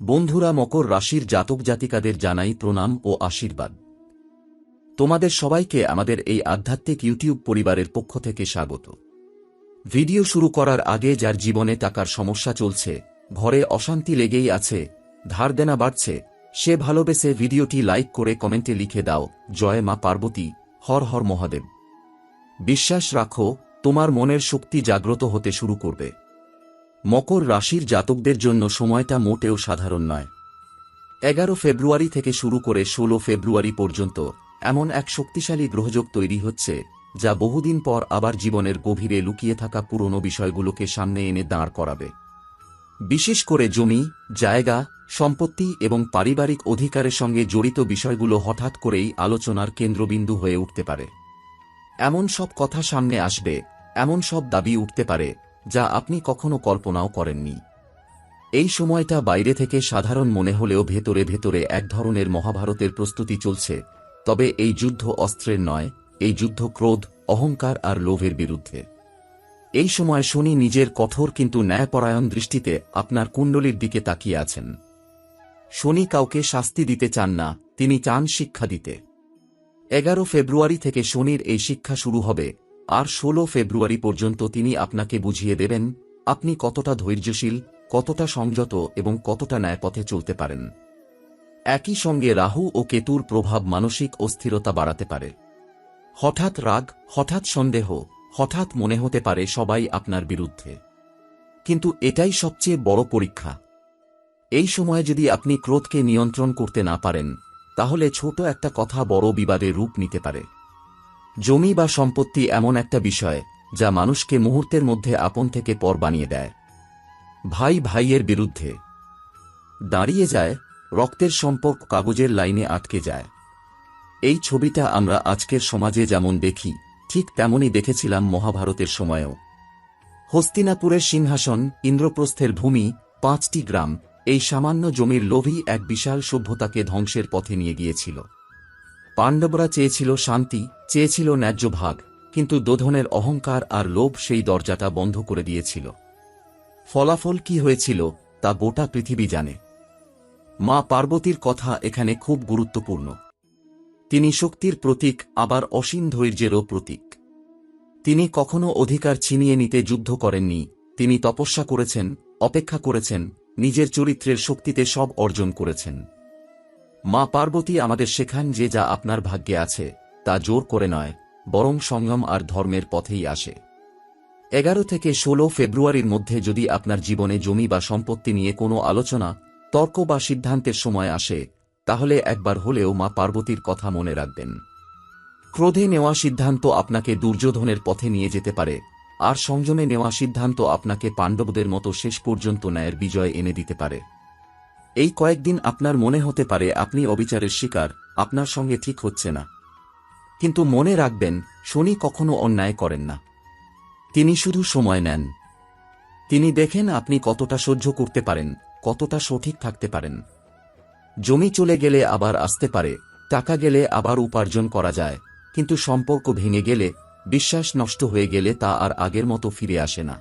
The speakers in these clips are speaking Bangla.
বন্ধুরা, মকর রাশির জাতক জাতিকাদের জানাই প্রণাম ও আশীর্বাদ। তোমাদের সবাইকে আমাদের এই আধ্যাত্মিক ইউটিউব পরিবারের পক্ষ থেকে স্বাগত। ভিডিও শুরু করার আগে, যার জীবনে টাকার সমস্যা চলছে, ঘরে অশান্তি লেগেই আছে, ধার দেনা বাড়ছে, সে ভালোবেসে ভিডিওটি লাইক করে কমেন্টে লিখে দাও, জয় মা পার্বতী, হর হর মহাদেব। বিশ্বাস রাখো, তোমার মনের শক্তি জাগ্রত হতে শুরু করবে। মকর রাশির জাতকদের জন্য সময়টা মোটেও সাধারণ নয়। 11 ফেব্রুয়ারি থেকে শুরু করে 16 ফেব্রুয়ারি পর্যন্ত এমন এক শক্তিশালী গ্রহযোগ তৈরি হচ্ছে, যা বহুদিন পর আবার জীবনের গভীরে লুকিয়ে থাকা পুরনো বিষয়গুলোকে সামনে এনে দাঁড় করাবে। বিশেষ করে জমি, জায়গা, সম্পত্তি এবং পারিবারিক অধিকারের সঙ্গে জড়িত বিষয়গুলো হঠাৎ করেই আলোচনার কেন্দ্রবিন্দু হয়ে উঠতে পারে। এমন সব কথা সামনে আসবে, এমন সব দাবি উঠতে পারে, যা আপনি কখনো কল্পনাও করেননি। এই সময়টা বাইরে থেকে সাধারণ মনে হলেও ভেতরে ভেতরে এক ধরনের মহাভারতের প্রস্তুতি চলছে। তবে এই যুদ্ধ অস্ত্রের নয়, এই যুদ্ধ ক্রোধ, অহংকার আর লোভের বিরুদ্ধে। এই সময় শনি নিজের কঠোর কিন্তু ন্যায়পরায়ণ দৃষ্টিতে আপনার কুণ্ডলীর দিকে তাকিয়ে আছেন। শনি কাউকে শাস্তি দিতে চান না, তিনি চান শিক্ষা দিতে। 11 ফেব্রুয়ারি থেকে শনির এই শিক্ষা শুরু হবে, আর 16 ফেব্রুয়ারি পর্যন্ত তিনি আপনাকে বুঝিয়ে দেবেন আপনি কতটা ধৈর্যশীল, কতটা সংযত এবং কতটা ন্যায়পথে চলতে পারেন। একই সঙ্গে রাহু ও কেতুর প্রভাব মানসিক অস্থিরতা বাড়াতে পারে। হঠাৎ রাগ, হঠাৎ সন্দেহ, হঠাৎ মনে হতে পারে সবাই আপনার বিরুদ্ধে। কিন্তু এটাই সবচেয়ে বড় পরীক্ষা। এই সময় যদি আপনি ক্রোধকে নিয়ন্ত্রণ করতে না পারেন, তাহলে ছোট একটা কথা বড় বিবাদের রূপ নিতে পারে। জমি বা সম্পত্তি এমন একটা বিষয়, যা মানুষকে মুহূর্তের মধ্যে আপন থেকে পর বানিয়ে দেয়। ভাই ভাইয়ের বিরুদ্ধে দাঁড়িয়ে যায়, রক্তের সম্পর্ক কাগজের লাইনে আটকে যায়। এই ছবিটা আমরা আজকের সমাজে যেমন দেখি, ঠিক তেমনই দেখেছিলাম মহাভারতের সময়েও। হস্তিনাপুরের সিংহাসন, ইন্দ্রপ্রস্থের ভূমি, 5টি গ্রাম, এই সামান্য জমির লোভই এক বিশাল সভ্যতাকে ধ্বংসের পথে নিয়ে গিয়েছিল। পাণ্ডবরা চেয়েছিল শান্তি, চেয়েছিল ন্যায্য ভাগ, কিন্তু দোধনের অহংকার আর লোভ সেই দরজাটা বন্ধ করে দিয়েছিল। ফলাফল কি হয়েছিল তা গোটা পৃথিবী জানে। মা পার্বতীর কথা এখানে খুব গুরুত্বপূর্ণ। তিনি শক্তির প্রতীক, আবার অসীম ধৈর্যেরও প্রতীক। তিনি কখনো অধিকার ছিনিয়ে নিতে যুদ্ধ করেননি, তিনি তপস্যা করেছেন, অপেক্ষা করেছেন, নিজের চরিত্রের শক্তিতে সব অর্জন করেছেন। মা পার্বতী আমাদের শেখান যে যা আপনার ভাগ্যে আছে, তা জোর করে নয়, বরং সংযম আর ধর্মের পথেই আসে। 11 থেকে 16 ফেব্রুয়ারির মধ্যে যদি আপনার জীবনে জমি বা সম্পত্তি নিয়ে কোনো আলোচনা, তর্ক বা সিদ্ধান্তের সময় আসে, তাহলে একবার হলেও মা পার্বতীর কথা মনে রাখবেন। ক্রোধে নেওয়া সিদ্ধান্ত আপনাকে দুর্যোধনের পথে নিয়ে যেতে পারে, আর সংযমে নেওয়া সিদ্ধান্ত আপনাকে পাণ্ডবদের মতো শেষ পর্যন্ত ন্যায়ের বিজয় এনে দিতে পারে। এই কয়েকদিন আপনার মনে হতে পারে আপনি অবিচারের শিকার, আপনার সঙ্গে ঠিক হচ্ছে না। কিন্তু মনে রাখবেন, শনি কখনো অন্যায় করেন না। তিনি শুধু সময় নেন। তিনি দেখেন আপনি কতটা সহ্য করতে পারেন, কতটা সঠিক থাকতে পারেন। জমি চলে গেলে আবার আসতে পারে, টাকা গেলে আবার উপার্জন করা যায়, কিন্তু সম্পর্ক ভেঙে গেলে, বিশ্বাস নষ্ট হয়ে গেলে তা আর আগের মতো ফিরে আসে না।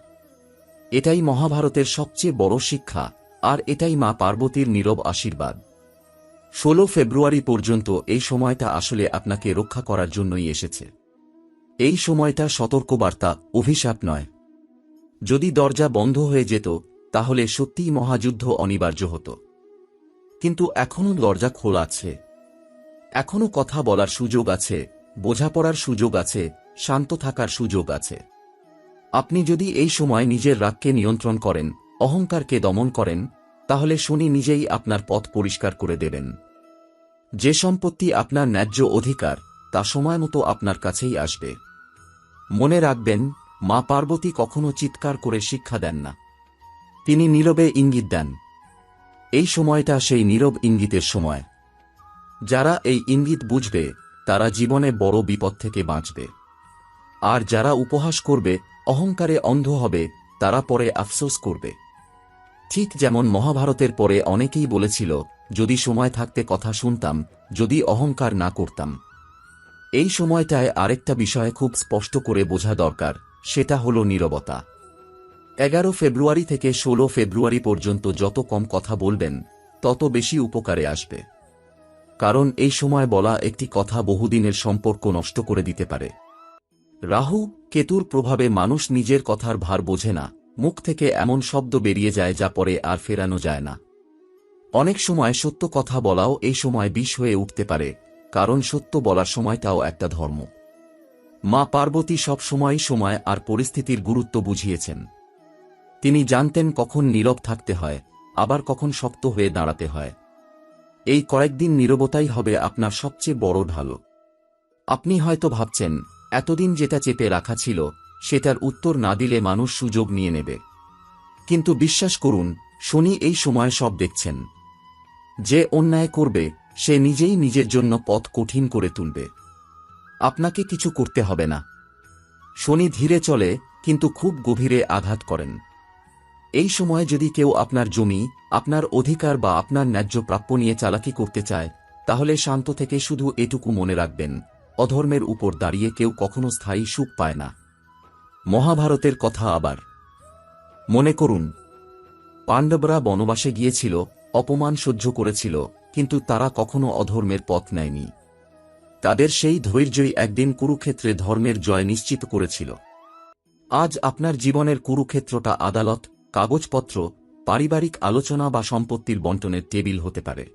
এটাই মহাভারতের সবচেয়ে বড় শিক্ষা, আর এটাই মা পার্বতীর নীরব আশীর্বাদ। 16 ফেব্রুয়ারি পর্যন্ত এই সময়টা আসলে আপনাকে রক্ষা করার জন্যই এসেছে। এই সময়টা সতর্কবার্তা, অভিশাপ নয়। যদি দরজা বন্ধ হয়ে যেত, তাহলে সত্যিই মহাযুদ্ধ অনিবার্য হতো। কিন্তু এখনও দরজা খোলা আছে। এখনও কথা বলার সুযোগ আছে, বোঝাপড়ার সুযোগ আছে, শান্ত থাকার সুযোগ আছে। আপনি যদি এই সময় নিজের রাগকে নিয়ন্ত্রণ করেন, অহংকারকে দমন করেন, তাহলে শনি নিজেই আপনার পথ পরিষ্কার করে দেবেন। যে সম্পত্তি আপনার ন্যায্য অধিকার, তা সময়মতো আপনার কাছেই আসবে। মনে রাখবেন, মা পার্বতী কখনো চিৎকার করে শিক্ষা দেন না। তিনি নীরবে ইঙ্গিত দেন। এই সময়টা সেই নীরব ইঙ্গিতের সময়। যারা এই ইঙ্গিত বুঝবে, তারা জীবনে বড় বিপদ থেকে বাঁচবে। আর যারা উপহাস করবে, অহংকারে অন্ধ হবে, তারা পরে আফসোস করবে। ঠিক যেমন মহাভারতের পরে অনেকেই বলেছিল, যদি সময় থাকতে কথা শুনতাম, যদি অহংকার না করতাম। এই সময়টায় আরেকটা বিষয় খুব স্পষ্ট করে বোঝা দরকার, সেটা হলো নীরবতা। 11 ফেব্রুয়ারি থেকে 16 ফেব্রুয়ারি পর্যন্ত যত কম কথা বলবেন, তত বেশি উপকারে আসবে। কারণ এই সময় বলা একটি কথা বহুদিনের সম্পর্ক নষ্ট করে দিতে পারে। রাহু কেতুর প্রভাবে মানুষ নিজের কথার ভার বোঝে না, মুখ থেকে এমন শব্দ বেরিয়ে যায় যা পরে আর ফেরানো যায় না। অনেক সময় সত্য কথা বলাও এই সময় বিষ হয়ে উঠতে পারে, কারণ সত্য বলার সময়টাও একটা ধর্ম। মা পার্বতী সব সময় আর পরিস্থিতির গুরুত্ব বুঝিয়েছেন। তিনি জানতেন কখন নীরব থাকতে হয়, আবার কখন শক্ত হয়ে দাঁড়াতে হয়। এই কয়েকদিন নীরবতাই হবে আপনার সবচেয়ে বড় ঢাল। আপনি হয়তো ভাবছেন, এতদিন যেটা চেপে রাখা ছিল সেটার উত্তর না দিলে মানুষ সুযোগ নিয়ে নেবে। কিন্তু বিশ্বাস করুন, শনি এই সময় সব দেখছেন। যে অন্যায় করবে সে নিজেই নিজের জন্য পথ কঠিন করে তুলবে। আপনাকে কিছু করতে হবে না। শনি ধীরে চলে, কিন্তু খুব গভীরে আঘাত করেন। এই সময় যদি কেউ আপনার জমি, আপনার অধিকার বা আপনার ন্যায্য প্রাপ্য নিয়ে চালাকি করতে চায়, তাহলে শান্ত থেকে শুধু এটুকু মনে রাখবেন, অধর্মের উপর দাঁড়িয়ে কেউ কখনো স্থায়ী সুখ পায় না। মহাভারতের কথা আবার মনে করুন। পাণ্ডবরা বনবাসে গিয়েছিল, অপমান সহ্য করেছিল, কিন্তু তারা কখনো অধর্মের পথ নেয়নি। তাদের সেই ধৈর্যই একদিন কুরুক্ষেত্রে ধর্মের জয় নিশ্চিত করেছিল। আজ আপনার জীবনের কুরুক্ষেত্রটা আদালত, কাগজপত্র, পারিবারিক আলোচনা বা সম্পত্তির বণ্টনের টেবিল হতে পারে।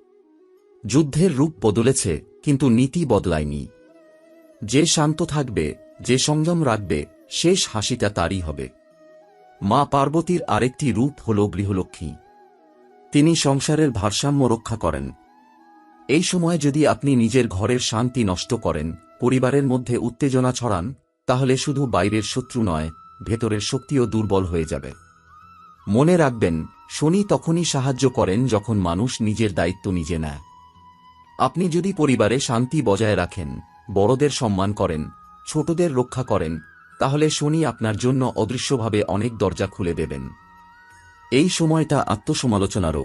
যুদ্ধের রূপ বদলেছে, কিন্তু নীতি বদলায়নি। যে শান্ত থাকবে, যে সংযম রাখবে, শেষ হাসিটা তারই হবে। মা পার্বতীর আরেকটি রূপ হল গৃহলক্ষ্মী। তিনি সংসারের ভারসাম্য রক্ষা করেন। এই সময় যদি আপনি নিজের ঘরের শান্তি নষ্ট করেন, পরিবারের মধ্যে উত্তেজনা ছড়ান, তাহলে শুধু বাইরের শত্রু নয়, ভেতরের শক্তিও দুর্বল হয়ে যাবে। মনে রাখবেন, শনি তখনই সাহায্য করেন যখন মানুষ নিজের দায়িত্ব নিজে নেয়। আপনি যদি পরিবারে শান্তি বজায় রাখেন, বড়দের সম্মান করেন, ছোটদের রক্ষা করেন, তাহলে শনি আপনার জন্য অদৃশ্যভাবে অনেক দরজা খুলে দেবেন। এই সময়টা আত্মসমালোচনারও।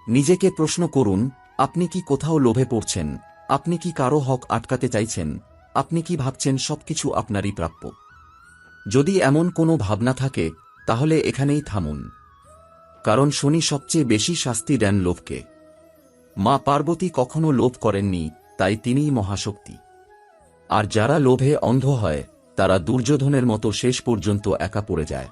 নিজেকে প্রশ্ন করুন, আপনি কি কোথাও লোভে পড়ছেন? আপনি কি কারো হক আটকাতে চাইছেন? আপনি কি ভাবছেন সবকিছু আপনারই প্রাপ্য? যদি এমন কোনো ভাবনা থাকে, তাহলে এখানেই থামুন। কারণ শনি সবচেয়ে বেশি শাস্তি দেন লোভকে। মা পার্বতী কখনো লোভ করেননি, তাই তিনিই মহাশক্তি। আর যারা লোভে অন্ধ হয়, তারা দুর্যোধনের মতো শেষ পর্যন্ত একা পড়ে যায়।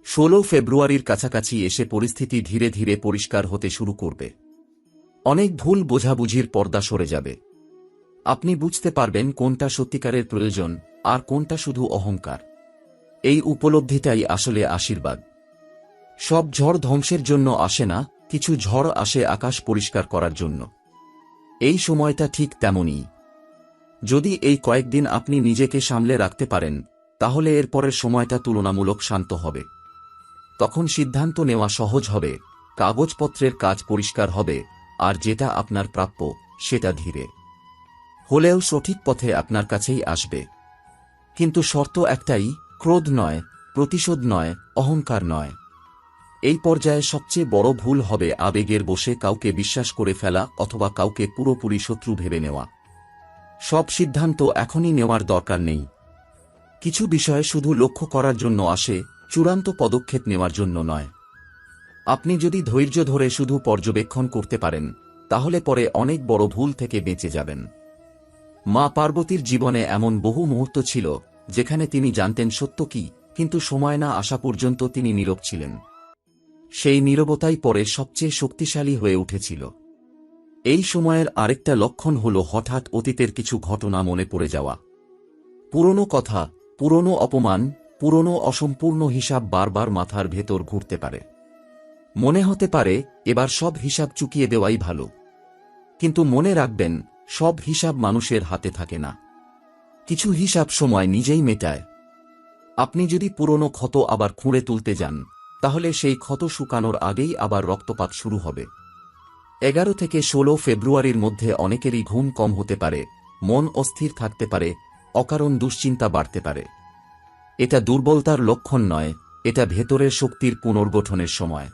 16 ফেব্রুয়ারির কাছাকাছি এসে পরিস্থিতি ধীরে ধীরে পরিষ্কার হতে শুরু করবে। অনেক ভুল বোঝাবুঝির পর্দা সরে যাবে। আপনি বুঝতে পারবেন কোনটা সত্যিকারের প্রয়োজন আর কোনটা শুধু অহংকার। এই উপলব্ধিটাই আসলে আশীর্বাদ। সব ঝড় ধ্বংসের জন্য আসে না, কিছু ঝড় আসে আকাশ পরিষ্কার করার জন্য। এই সময়টা ঠিক তেমনই। যদি এই কয়েকদিন আপনি নিজেকে সামলে রাখতে পারেন, তাহলে এরপরের সময়টা তুলনামূলক শান্ত হবে। তখন সিদ্ধান্ত নেওয়া সহজ হবে, কাগজপত্রের কাজ পরিষ্কার হবে, আর যেটা আপনার প্রাপ্য সেটা ধীরে হলেও সঠিক পথে আপনার কাছেই আসবে। কিন্তু শর্ত একটাই, ক্রোধ নয়, প্রতিশোধ নয়, অহংকার নয়। এই পর্যায়ে সবচেয়ে বড় ভুল হবে আবেগের বশে কাউকে বিশ্বাস করে ফেলা অথবা কাউকে পুরোপুরি শত্রু ভেবে নেওয়া। সব সিদ্ধান্ত এখনই নেওয়ার দরকার নেই। কিছু বিষয় শুধু লক্ষ্য করার জন্য আসে, চূড়ান্ত পদক্ষেপ নেওয়ার জন্য নয়। আপনি যদি ধৈর্য ধরে শুধু পর্যবেক্ষণ করতে পারেন, তাহলে পরে অনেক বড় ভুল থেকে বেঁচে যাবেন। মা পার্বতীর জীবনে এমন বহু মুহূর্ত ছিল যেখানে তিনি জানতেন সত্য কি, কিন্তু সময় না আসা পর্যন্ত তিনি নীরব ছিলেন। সেই নীরবতাই পরে সবচেয়ে শক্তিশালী হয়ে উঠেছিল। এই সময়ের আরেকটা লক্ষণ হল হঠাৎ অতীতের কিছু ঘটনা মনে পড়ে যাওয়া। পুরনো কথা, পুরনো অপমান, পুরনো অসম্পূর্ণ হিসাব বারবার মাথার ভেতর ঘুরতে পারে। মনে হতে পারে এবার সব হিসাব চুকিয়ে দেওয়াই ভালো। কিন্তু মনে রাখবেন, সব হিসাব মানুষের হাতে থাকে না। কিছু হিসাব সময় নিজেই মেটায়। আপনি যদি পুরনো ক্ষত আবার খুঁড়ে তুলতে যান, তাহলে সেই ক্ষত শুকানোর আগেই আবার রক্তপাত শুরু হবে। 11 থেকে 16 ফেব্রুয়ারির মধ্যে অনেকেরই ঘুম কম হতে পারে, মন অস্থির থাকতে পারে, অকারণ দুশ্চিন্তা বাড়তে পারে। এটা দুর্বলতার লক্ষণ নয়, এটা ভেতরের শক্তির পুনর্গঠনের সময়।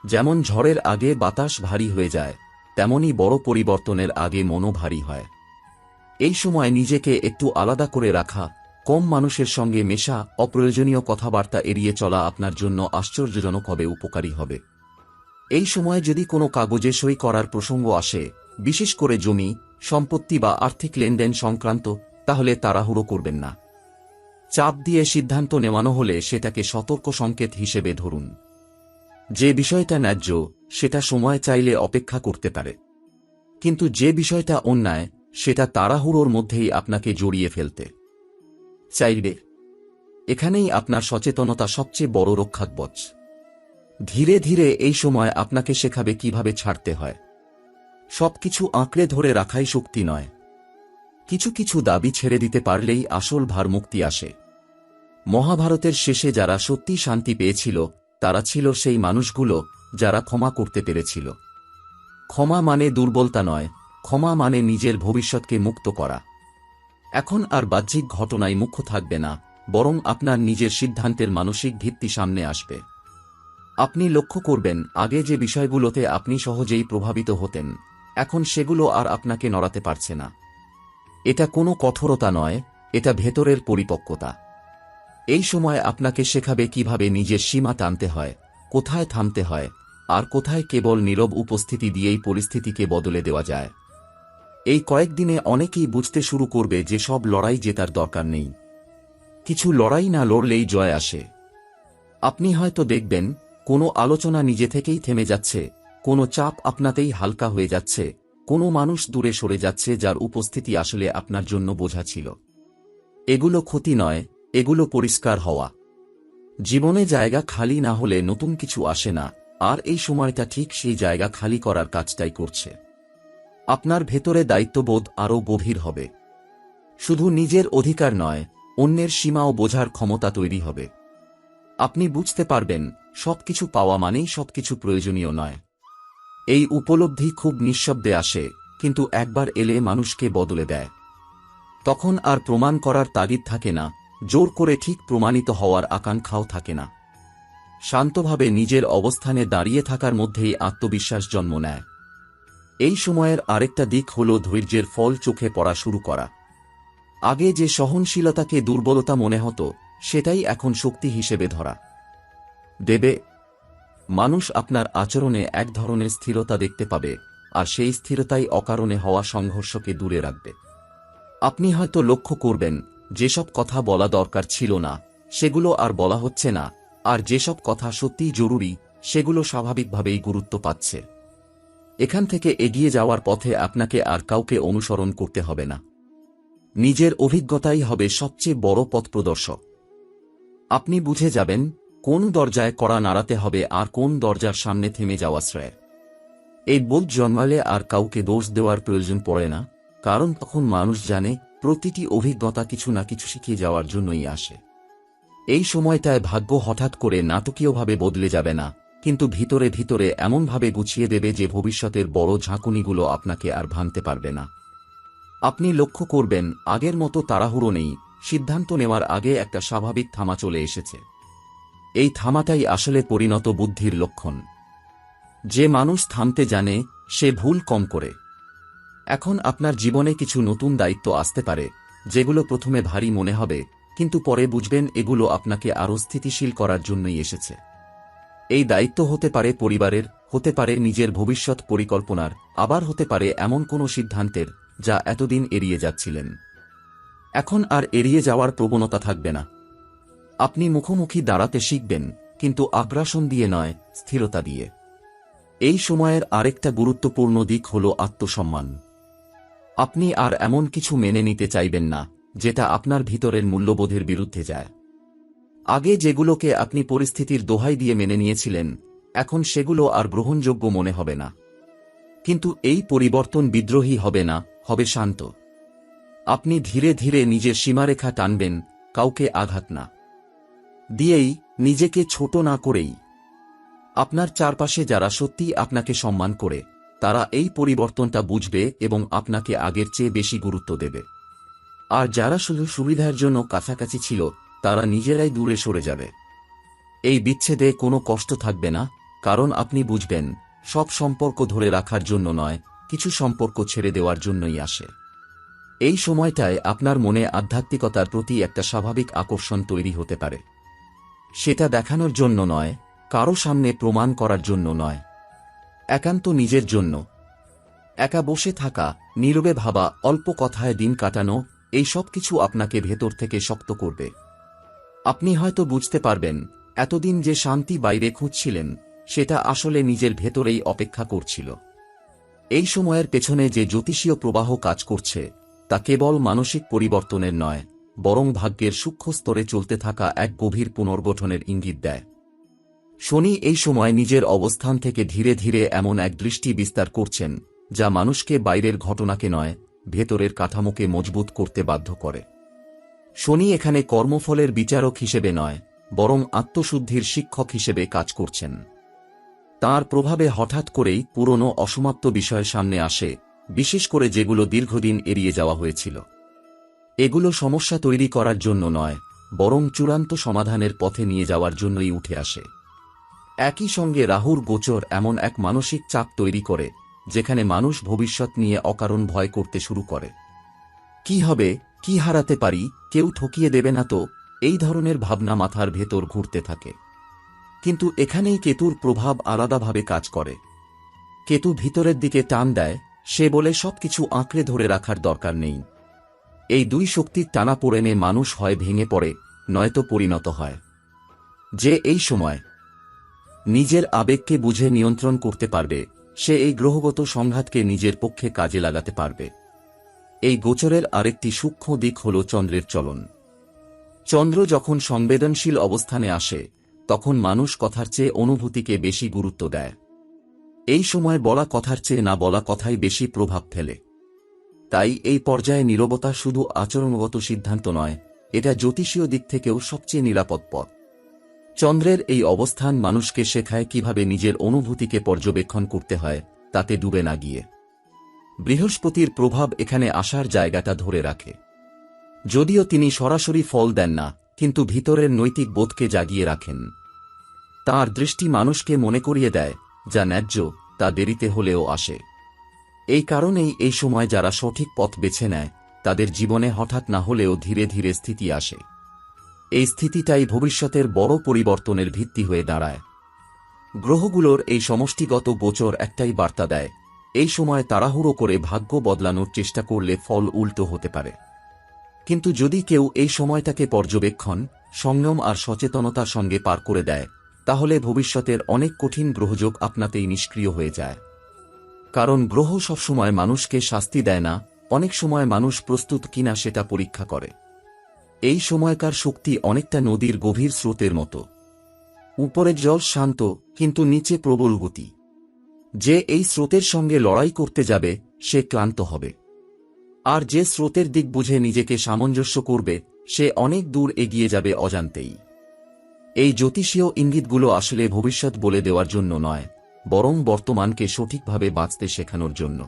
যেমন ঝড়ের আগে বাতাস ভারী হয়ে যায়, তেমনি বড় পরিবর্তনের আগে মনও ভারী হয়। এই সময় নিজেকে একটু আলাদা করে রাখা, কম মানুষের সঙ্গে মেশা, অপ্রয়োজনীয় কথাবার্তা এড়িয়ে চলা আপনার জন্য আশ্চর্যজনকভাবে উপকারী হবে। এই সময় যদি কোনো কাগজে সই করার প্রসঙ্গ আসে, বিশেষ করে জমি, সম্পত্তি বা আর্থিক লেনদেন সংক্রান্ত, তাহলে তাড়াহুড়ো করবেন না। চাপ দিয়ে সিদ্ধান্ত নেওয়ানো হলে সেটাকে সতর্ক সংকেত হিসেবে ধরুন। যে বিষয়টা ন্যায্য সেটা সময় চাইলে অপেক্ষা করতে পারে, কিন্তু যে বিষয়টা অন্যায় সেটা তাড়াহুড়োর মধ্যেই আপনাকে জড়িয়ে ফেলতে চাইবে। এখানেই আপনার সচেতনতা সবচেয়ে বড় রক্ষাকবচ। ধীরে ধীরে এই সময় আপনাকে শেখাবে কিভাবে ছাড়তে হয়। সবকিছু আঁকড়ে ধরে রাখাই শক্তি নয়, কিছু কিছু দাবি ছেড়ে দিতে পারলেই আসল ভারমুক্তি আসে। মহাভারতের শেষে যারা সত্যি শান্তি পেয়েছিল তারা ছিল সেই মানুষগুলো যারা ক্ষমা করতে পেরেছিল। ক্ষমা মানে দুর্বলতা নয়, ক্ষমা মানে নিজের ভবিষ্যৎকে মুক্ত করা। এখন আর বাহ্যিক ঘটনায় মুখ্য থাকবে না, বরং আপনার নিজের সিদ্ধান্তের মানসিক ভিত্তি সামনে আসবে। আপনি লক্ষ্য করবেন আগে যে বিষয়গুলোতে আপনি সহজেই প্রভাবিত হতেন, এখন সেগুলো আর আপনাকে নড়াতে পারছে না। এটা কোনো কঠোরতা নয়, এটা ভেতরের পরিপক্কতা। এই সময় আপনাকে শেখাবে কিভাবে নিজের সীমা টানতে হয়, কোথায় থামতে হয়, আর কোথায় কেবল নীরব উপস্থিতি দিয়েই পরিস্থিতিকে বদলে দেওয়া যায়। এই কয়েকদিনে অনেকেই বুঝতে শুরু করবে যে সব লড়াই জেতার দরকার নেই, কিছু লড়াই না লড়লেই জয় আসে। আপনি হয়তো দেখবেন কোনো আলোচনা নিজে থেকেই থেমে যাচ্ছে, কোনো চাপ আপনাতেই হালকা হয়ে যাচ্ছে, কোনো মানুষ দূরে সরে যাচ্ছে যার উপস্থিতি আসলে আপনার জন্য বোঝা ছিল। এগুলো ক্ষতি নয়, এগুলো পরিষ্কার হওয়া। জীবনে জায়গা খালি না হলে নতুন কিছু আসে না, আর এই সময়টা ঠিক সেই জায়গা খালি করার কাজটাই করছে। আপনার ভেতরে দায়িত্ববোধ আরও গভীর হবে। শুধু নিজের অধিকার নয়, অন্যের সীমাও বোঝার ক্ষমতা তৈরি হবে। আপনি বুঝতে পারবেন সবকিছু পাওয়া মানেই সবকিছু প্রয়োজনীয় নয়। এই উপলব্ধি খুব নিঃশব্দে আসে, কিন্তু একবার এলে মানুষকে বদলে দেয়। তখন আর প্রমাণ করার তাগিদ থাকে না, জোর করে ঠিক প্রমাণিত হওয়ার আকাঙ্ক্ষাও থাকে না। শান্তভাবে নিজের অবস্থানে দাঁড়িয়ে থাকার মধ্যেই আত্মবিশ্বাস জন্ম নেয়। এই সময়ের আরেকটা দিক হল ধৈর্যের ফল চোখে পড়া শুরু করা। আগে যে সহনশীলতাকে দুর্বলতা মনে হতো, সেটাই এখন শক্তি হিসেবে ধরা দেবে। মানুষ আপনার আচরণে এক ধরনের স্থিরতা দেখতে পাবে, আর সেই স্থিরতাই অকারণে হওয়া সংঘর্ষকে দূরে রাখবে। আপনি হয়তো লক্ষ্য করবেন যেসব কথা বলা দরকার ছিল না সেগুলো আর বলা হচ্ছে না, আর যেসব কথা সত্যিই জরুরি সেগুলো স্বাভাবিকভাবেই গুরুত্ব পাচ্ছে। এখান থেকে এগিয়ে যাওয়ার পথে আপনাকে আর কাউকে অনুসরণ করতে হবে না। নিজের অভিজ্ঞতাই হবে সবচেয়ে বড় পথপ্রদর্শক। আপনি বুঝে যাবেন কোন দরজায় কড়া নাড়াতে হবে আর কোন দরজার সামনে থেমে যাওয়া শ্রেয়। এই বোধ জন্মালে আর কাউকে দোষ দেওয়ার প্রয়োজন পড়ে না, কারণ তখন মানুষ জানে প্রতিটি অভিজ্ঞতা কিছু না কিছু শিখিয়ে যাওয়ার জন্যই আসে। এই সময়টায় ভাগ্য হঠাৎ করে নাটকীয়ভাবে বদলে যাবে না, কিন্তু ভিতরে ভিতরে এমনভাবে গুছিয়ে দেবে যে ভবিষ্যতের বড় ঝাঁকুনিগুলো আপনাকে আর ভাঙতে পারবে না। আপনি লক্ষ্য করবেন আগের মতো তাড়াহুড়ো নেই, সিদ্ধান্ত নেওয়ার আগে একটা স্বাভাবিক থামা চলে এসেছে। এই থামাটাই আসলে পরিণত বুদ্ধির লক্ষণ। যে মানুষ থামতে জানে সে ভুল কম করে। এখন আপনার জীবনে কিছু নতুন দায়িত্ব আসতে পারে, যেগুলো প্রথমে ভারী মনে হবে, কিন্তু পরে বুঝবেন এগুলো আপনাকে আরও স্থিতিশীল করার জন্যই এসেছে। এই দায়িত্ব হতে পারে পরিবারের, হতে পারে নিজের ভবিষ্যৎ পরিকল্পনার, আবার হতে পারে এমন কোনো সিদ্ধান্তের যা এতদিন এড়িয়ে যাচ্ছিলেন। এখন আর এড়িয়ে যাওয়ার প্রবণতা থাকবে না। আপনি মুখোমুখি দাঁড়াতে শিখবেন, কিন্তু আগ্রাসন দিয়ে নয়, স্থিরতা দিয়ে। এই সময়ের আরেকটা গুরুত্বপূর্ণ দিক হল আত্মসম্মান। আপনি আর এমন কিছু মেনে নিতে চাইবেন না যেটা আপনার ভিতরের মূল্যবোধের বিরুদ্ধে যায়। আগে যেগুলোকে আপনি পরিস্থিতির দোহাই দিয়ে মেনে নিয়েছিলেন, এখন সেগুলো আর গ্রহণযোগ্য মনে হবে না। কিন্তু এই পরিবর্তন বিদ্রোহী হবে না, হবে শান্ত। আপনি ধীরে ধীরে নিজের সীমারেখা টানবেন, কাউকে আঘাত না দিয়েই, নিজেকে ছোট না করেই। আপনার চারপাশে যারা সত্যিই আপনাকে সম্মান করে, তারা এই পরিবর্তনটা বুঝবে এবং আপনাকে আগের চেয়ে বেশি গুরুত্ব দেবে। আর যারা শুধু সুবিধার জন্য কাছাকাছি ছিল, তারা নিজেরাই দূরে সরে যাবে। এই বিচ্ছেদে কোনো কষ্ট থাকবে না, কারণ আপনি বুঝবেন সব সম্পর্ক ধরে রাখার জন্য নয়, কিছু সম্পর্ক ছেড়ে দেওয়ার জন্যই আসে। এই সময়টায় আপনার মনে আধ্যাত্মিকতার প্রতি একটা স্বাভাবিক আকর্ষণ তৈরি হতে পারে। সেটা দেখানোর জন্য নয়, কারো সামনে প্রমাণ করার জন্য নয়, একান্ত নিজের জন্য। একা বসে থাকা, নীরবে ভাবা, অল্প কথায় দিন কাটানো, এই সব কিছু আপনাকে ভেতর থেকে শক্ত করবে। আপনি হয়তো বুঝতে পারবেন, এতদিন যে শান্তি বাইরে খুঁজছিলেন, সেটা আসলে নিজের ভেতরেই অপেক্ষা করছিল। এই সময়ের পেছনে যে জ্যোতিষীয় প্রবাহ কাজ করছে, তা কেবল মানসিক পরিবর্তনের নয়, বরং ভাগ্যের সূক্ষ্ম স্তরে চলতে থাকা এক গভীর পুনর্গঠনের ইঙ্গিত দেয়। শনি এই সময় নিজের অবস্থান থেকে ধীরে ধীরে এমন এক দৃষ্টি বিস্তার করছেন, যা মানুষকে বাইরের ঘটনাকে নয়, ভেতরের কাঠামোকে মজবুত করতে বাধ্য করে। শনি এখানে কর্মফলের বিচারক হিসেবে নয়, বরং আত্মশুদ্ধির শিক্ষক হিসেবে কাজ করছেন। তাঁর প্রভাবে হঠাৎ করেই পুরনো অসমাপ্ত বিষয় সামনে আসে, বিশেষ করে যেগুলো দীর্ঘদিন এড়িয়ে যাওয়া হয়েছিল। এগুলো সমস্যা তৈরি করার জন্য নয়, বরং চূড়ান্ত সমাধানের পথে নিয়ে যাওয়ার জন্যই উঠে আসে। একই সঙ্গে রাহুর গোচর এমন এক মানসিক চাপ তৈরি করে, যেখানে মানুষ ভবিষ্যৎ নিয়ে অকারণ ভয় করতে শুরু করে। কি হবে, কি হারাতে পারি, কেউ ঠকিয়ে দেবে না তো, এই ধরনের ভাবনা মাথার ভেতর ঘুরতে থাকে। কিন্তু এখানেই কেতুর প্রভাব আলাদাভাবে কাজ করে। কেতু ভিতরের দিকে টান দেয়, সে বলে সবকিছু আঁকড়ে ধরে রাখার দরকার নেই। এই দুই শক্তির টানাপোড়েনে মানুষ হয় ভেঙে পড়ে, নয়তো পরিণত হয়। যে এই সময় নিজের আবেগকে বুঝে নিয়ন্ত্রণ করতে পারবে, সে এই গ্রহগত সংঘাতকে নিজের পক্ষে কাজে লাগাতে পারবে। এই গোচরের আরেকটি সূক্ষ্ম দিক হল চন্দ্রের চলন। চন্দ্র যখন সংবেদনশীল অবস্থানে আসে, তখন মানুষ কথার চেয়ে অনুভূতিকে বেশি গুরুত্ব দেয়। এই সময় বলা কথার চেয়ে না বলা কথাই বেশি প্রভাব ফেলে। তাই এই পর্যায়ে নীরবতা শুধু আচরণগত সিদ্ধান্ত নয়, এটা জ্যোতিষীয় দিক থেকেও সবচেয়ে নিরাপদ পথ। চন্দ্রের এই অবস্থান মানুষকে শেখায় কিভাবে নিজের অনুভূতিকে পর্যবেক্ষণ করতে হয়, তাতে ডুবে না গিয়ে। বৃহস্পতির প্রভাব এখানে আসার জায়গাটা ধরে রাখে। যদিও তিনি সরাসরি ফল দেন না, কিন্তু ভিতরের নৈতিক বোধকে জাগিয়ে রাখেন। তাঁর দৃষ্টি মানুষকে মনে করিয়ে দেয়, যা ন্যায্য তা দেরিতে হলেও আসে। এই কারণেই এই সময় যারা সঠিক পথ বেছে নেয়, তাদের জীবনে হঠাৎ না হলেও ধীরে ধীরে স্থিতি আসে। এই স্থিতিটাই ভবিষ্যতের বড় পরিবর্তনের ভিত্তি হয়ে দাঁড়ায়। গ্রহগুলোর এই সমষ্টিগত গোচর একটাই বার্তা দেয়, এই সময় তাড়াহুড়ো করে ভাগ্য বদলানোর চেষ্টা করলে ফল উল্টো হতে পারে। কিন্তু যদি কেউ এই সময়টাকে পর্যবেক্ষণ, সংযম আর সচেতনতার সঙ্গে পার করে দেয়, তাহলে ভবিষ্যতের অনেক কঠিন গ্রহযোগ আপনাতেই নিষ্ক্রিয় হয়ে যায়। কারণ গ্রহ সবসময় মানুষকে শাস্তি দেয় না, অনেক সময় মানুষ প্রস্তুত কিনা সেটা পরীক্ষা করে। এই সময়কার শক্তি অনেকটা নদীর গভীর স্রোতের মতো। উপরের জল শান্ত, কিন্তু নিচে প্রবল গতি। যে এই স্রোতের সঙ্গে লড়াই করতে যাবে, সে ক্লান্ত হবে। আর যে স্রোতের দিক বুঝে নিজেকে সামঞ্জস্য করবে, সে অনেক দূর এগিয়ে যাবে অজান্তেই। এই জ্যোতিষীয় ইঙ্গিতগুলো আসলে ভবিষ্যৎ বলে দেওয়ার জন্য নয়, বরং বর্তমানকে সঠিকভাবে বাঁচতে শেখানোর জন্য।